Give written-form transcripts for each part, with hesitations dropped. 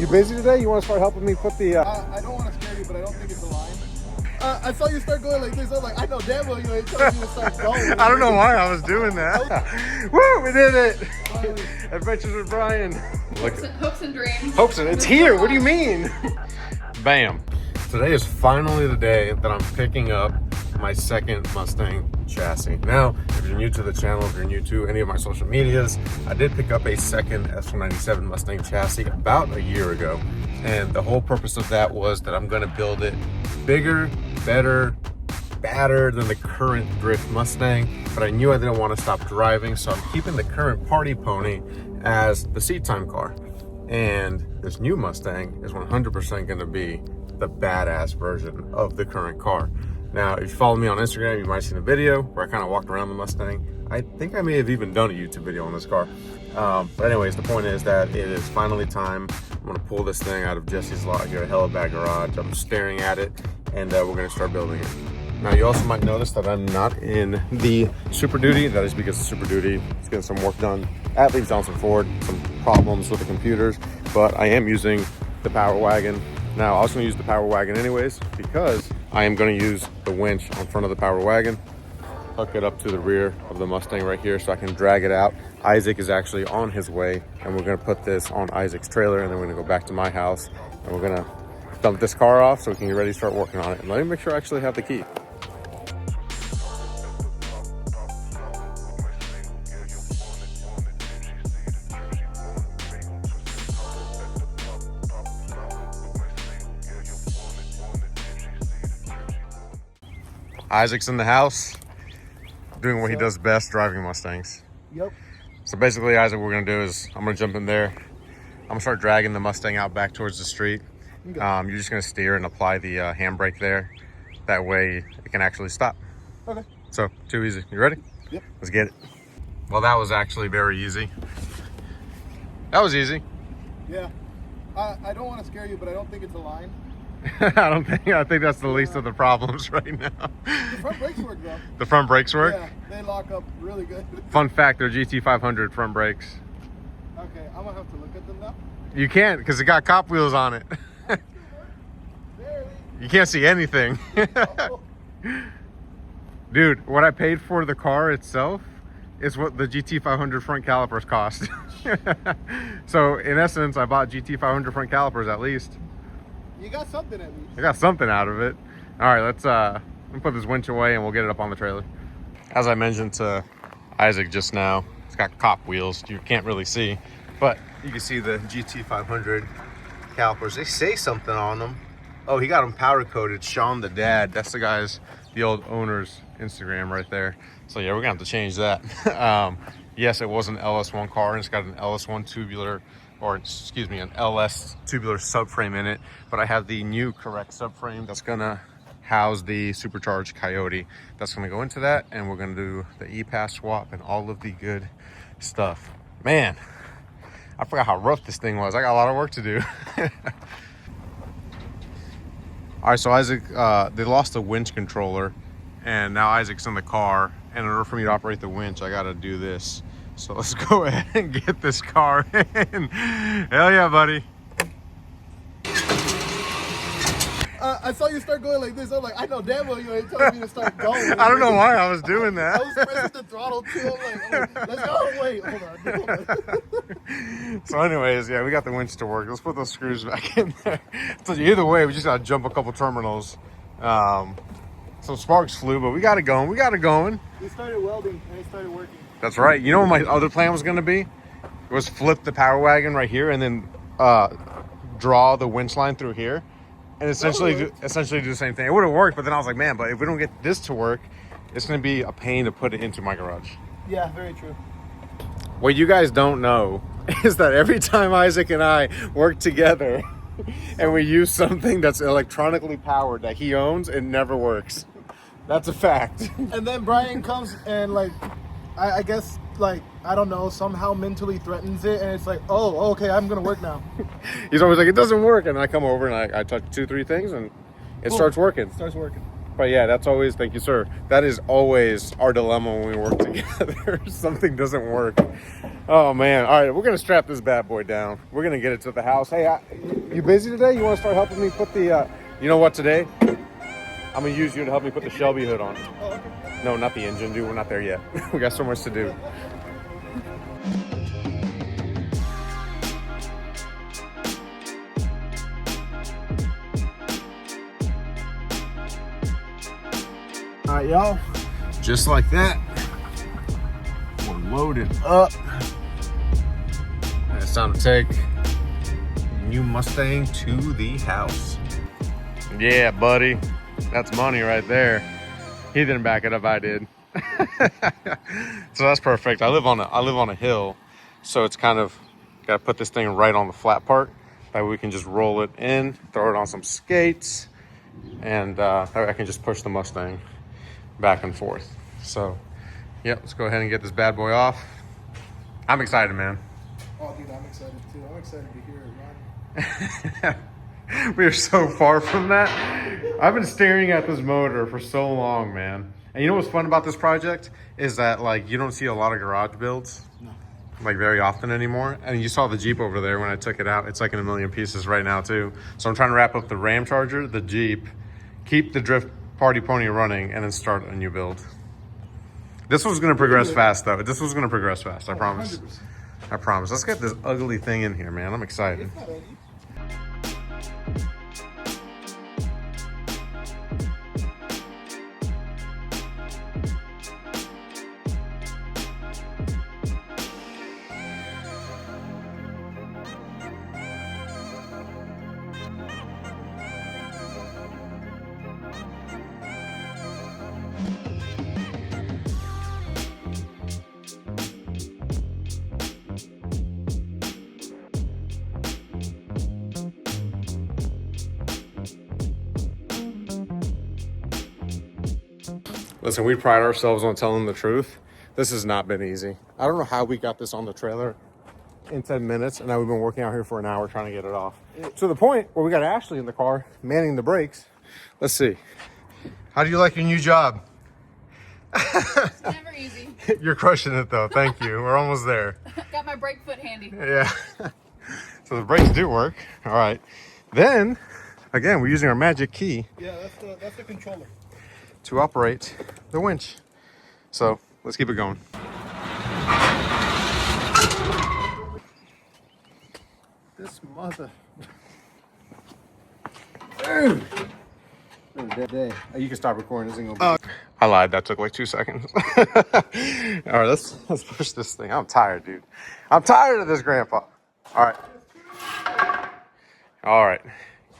You busy today? You want to start helping me put the... I don't want to scare you, but I don't think it's a line. I saw you start going like this. I'm like, I know damn well you ain't telling me to start going. I don't know why I was doing that. Woo, we did it. Adventures with Brian. Look, Hopes and dreams. hopes and it's here. What do you mean? Bam. Today is finally the day that I'm picking up my second Mustang chassis. Now, if you're new to the channel, if you're new to any of my social medias, I did pick up a second S197 Mustang chassis about a year ago. And the whole purpose of that was that I'm gonna build it bigger, better, badder than the current drift Mustang. But I knew I didn't want to stop driving, so I'm keeping the current party pony as the seat time car. And this new Mustang is 100% gonna be the badass version of the current car. Now, if you follow me on Instagram, you might have seen a video where I kind of walked around the Mustang. I think I may have even done a YouTube video on this car. But anyways, the point is that it is finally time. I'm gonna pull this thing out of Jesse's lot here at Helibag Garage. I'm staring at it, and we're gonna start building it. Now, you also might notice that I'm not in the Super Duty. That is because the Super Duty is getting some work done at Lee Johnson Ford, some problems with the computers, but I am using the Power Wagon. Now, I was gonna use the Power Wagon anyways, because I am gonna use the winch on front of the Power Wagon, hook it up to the rear of the Mustang right here so I can drag it out. Isaac is actually on his way, and we're gonna put this on Isaac's trailer, and then we're gonna go back to my house, and we're gonna dump this car off so we can get ready to start working on it. And let me make sure I actually have the key. Isaac's in the house, doing what he does best, driving Mustangs. Yep. So basically, Isaac, what we're gonna do is I'm gonna jump in there. I'm gonna start dragging the Mustang out back towards the street. You're just gonna steer and apply the handbrake there. That way it can actually stop. Okay. So, too easy. You ready? Yep. Let's get it. Well, that was actually very easy. That was easy. Yeah. I don't want to scare you, but I don't think it's a line. I think that's the least of the problems right now. The front brakes work though. The front brakes work? Yeah, they lock up really good. Fun fact, they're GT500 front brakes. Okay, I'm gonna have to look at them now. You can't, because it got cop wheels on it. You can't see anything. Dude, what I paid for the car itself is what the GT500 front calipers cost. So in essence, I bought GT500 front calipers at least. You got something at least. I got something out of it. All right, let's put this winch away and we'll get it up on the trailer. As I mentioned to Isaac just now, it's got cop wheels. You can't really see, but you can see the GT500 calipers. They say something on them. Oh, he got them powder coated. Sean the dad. That's the old owner's Instagram right there. So yeah, we're gonna have to change that. Yes, it was an LS1 car, and it's got an LS1 tubular, or excuse me, an LS tubular subframe in it, but I have the new correct subframe that's gonna house the supercharged Coyote. That's gonna go into that, and we're gonna do the E-Pass swap and all of the good stuff. Man, I forgot how rough this thing was. I got a lot of work to do. All right, so Isaac, they lost the winch controller, and now Isaac's in the car, and in order for me to operate the winch, I gotta do this. So let's go ahead and get this car in. Hell yeah, buddy. I saw you start going like this. I'm like, I know damn well you ain't telling me to start going. I don't know why I was doing that. I was pressing the throttle too. I'm like, let's go. Wait, hold on. So anyways, yeah, we got the winch to work. Let's put those screws back in there. So either way, we just gotta jump a couple terminals. Some sparks flew, but we got it going. We got it going. We started welding and it started working. That's right. You know what my other plan was gonna be? It was flip the Power Wagon right here and then draw the winch line through here. And essentially do the same thing. It would have worked, but then I was like, man, but if we don't get this to work, it's going to be a pain to put it into my garage. Yeah, very true. What you guys don't know is that every time Isaac and I work together and we use something that's electronically powered that he owns, it never works. That's a fact. And then Brian comes and like, I guess like, I don't know, somehow mentally threatens it, and it's like, oh, okay, I'm gonna work now. He's always like, it doesn't work, and I come over and I touch 2-3 things and it starts working. Starts working. But yeah, that's always, thank you, sir. That is always our dilemma when we work together. Something doesn't work. Oh man. All right, we're gonna strap this bad boy down. We're gonna get it to the house. Hey, you busy today? You wanna start helping me put the, you know what, today? I'm gonna use you to help me put the Shelby hood on. Oh, okay. No, not the engine, dude. We're not there yet. We got so much to do. All right, y'all. Just like that, we're loaded up. And it's time to take the new Mustang to the house. Yeah, buddy. That's money right there. He didn't back it up, I did. So that's perfect. I live on a hill, so it's kind of got to put this thing right on the flat part. That way we can just roll it in, throw it on some skates, and that way I can just push the Mustang back and forth. So yeah, let's go ahead and get this bad boy off. I'm excited, man. Oh, dude, I'm excited too. I'm excited to hear it, man. We are so far from that. I've been staring at this motor for so long, man. And you know what's fun about this project is that, like, you don't see a lot of garage builds, like, very often anymore. And you saw the Jeep over there when I took it out. It's like in a million pieces right now too. So I'm trying to wrap up the Ram Charger, the Jeep, keep the Drift Party Pony running, and then start a new build. This one's gonna progress fast though. This one's gonna progress fast, I promise. 100%. I promise. Let's get this ugly thing in here, man. I'm excited. It's not ugly. Listen, we pride ourselves on telling the truth. This has not been easy. I don't know how we got this on the trailer in 10 minutes, and now we've been working out here for an hour trying to get it off. To the point where we got Ashley in the car manning the brakes. Let's see. How do you like your new job? It's never easy. You're crushing it though. Thank you. We're almost there. Got my brake foot handy. Yeah. So the brakes do work. All right. Then, again, we're using our magic key Yeah, that's the controller. to operate the winch. So let's keep it going. This mother. Dude. Dead day. You can stop recording. This ain't gonna be. I lied. That took like 2 seconds. All right, let's push this thing. I'm tired, dude. I'm tired of this, Grandpa. All right. All right.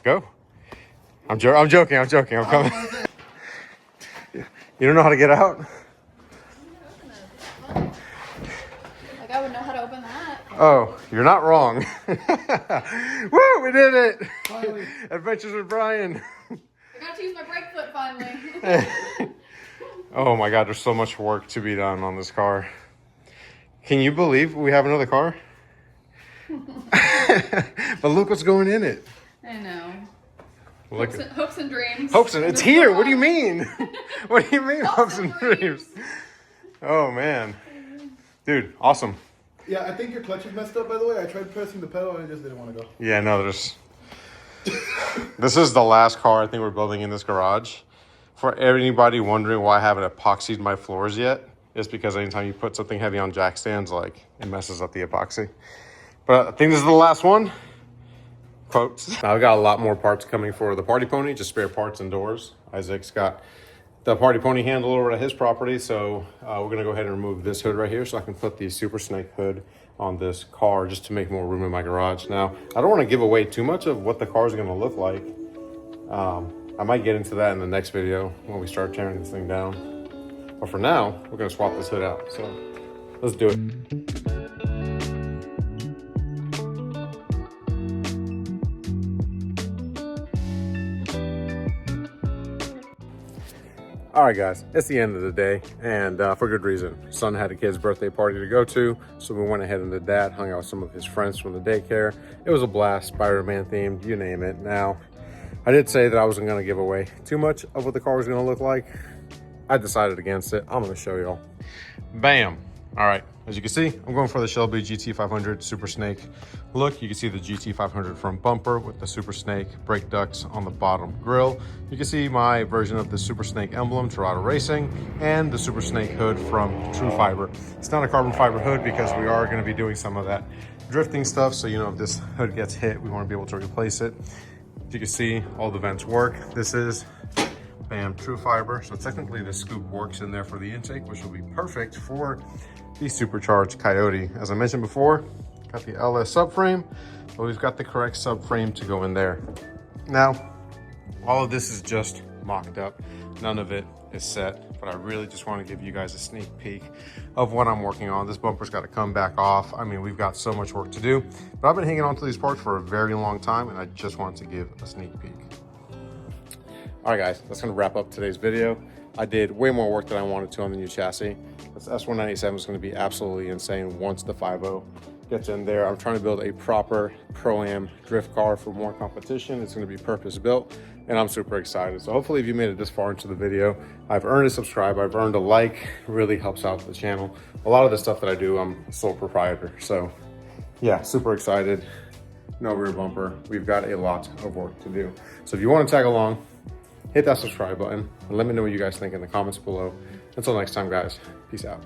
Go. I'm joking. I'm coming. You don't know how to get out? Like I would know how to open that. Oh, you're not wrong. Woo, we did it. Finally. Adventures with Brian. I got to use my brake foot finally. Oh my God, there's so much work to be done on this car. Can you believe we have another car? But look what's going in it. I know. Look Hopes and dreams. Hopes and it's here. What do you mean? What do you mean, hopes and dreams? Oh man, dude, awesome. Yeah, I think your clutch is messed up, by the way. I tried pressing the pedal and it just didn't want to go. Yeah, no, there's. This is the last car I think we're building in this garage. For anybody wondering why I haven't epoxied my floors yet, it's because anytime you put something heavy on jack stands, like, it messes up the epoxy. But I think this is the last one. Quotes. Now I've got a lot more parts coming for the Party Pony, just spare parts and doors. Isaac's got the Party Pony handle over at his property, so we're gonna go ahead and remove this hood right here so I can put the Super Snake hood on this car just to make more room in my garage. Now, I don't wanna give away too much of what the car is gonna look like. I might get into that in the next video when we start tearing this thing down. But for now, we're gonna swap this hood out. So let's do it. All right, guys, it's the end of the day, and for good reason. Son had a kid's birthday party to go to, so we went ahead and did that, hung out with some of his friends from the daycare. It was a blast, Spider-Man themed, you name it. Now, I did say that I wasn't gonna give away too much of what the car was gonna look like. I decided against it. I'm gonna show y'all. Bam. All right, as you can see, I'm going for the Shelby GT500 Super Snake look. You can see the GT500 front bumper with the Super Snake brake ducts on the bottom grille. You can see my version of the Super Snake emblem, Tirado Racing, and the Super Snake hood from True Fiber. It's not a carbon fiber hood because we are gonna be doing some of that drifting stuff. So, you know, if this hood gets hit, we wanna be able to replace it. As you can see, all the vents work. This is, bam, True Fiber. So technically the scoop works in there for the intake, which will be perfect for the supercharged Coyote. As I mentioned before, got the LS subframe, but we've got the correct subframe to go in there. Now, all of this is just mocked up. None of it is set, but I really just want to give you guys a sneak peek of what I'm working on. This bumper's got to come back off. I mean, we've got so much work to do, but I've been hanging on to these parts for a very long time, and I just wanted to give a sneak peek. All right, guys, that's gonna wrap up today's video. I did way more work than I wanted to on the new chassis. This S197 is gonna be absolutely insane once the 5.0 gets in there. I'm trying to build a proper Pro-Am drift car for more competition. It's gonna be purpose built, and I'm super excited. So hopefully if you made it this far into the video, I've earned a subscribe, I've earned a like. It really helps out the channel. A lot of the stuff that I do, I'm sole proprietor. So yeah, super excited. No rear bumper. We've got a lot of work to do. So if you wanna tag along, hit that subscribe button and let me know what you guys think in the comments below. Until next time, guys, peace out.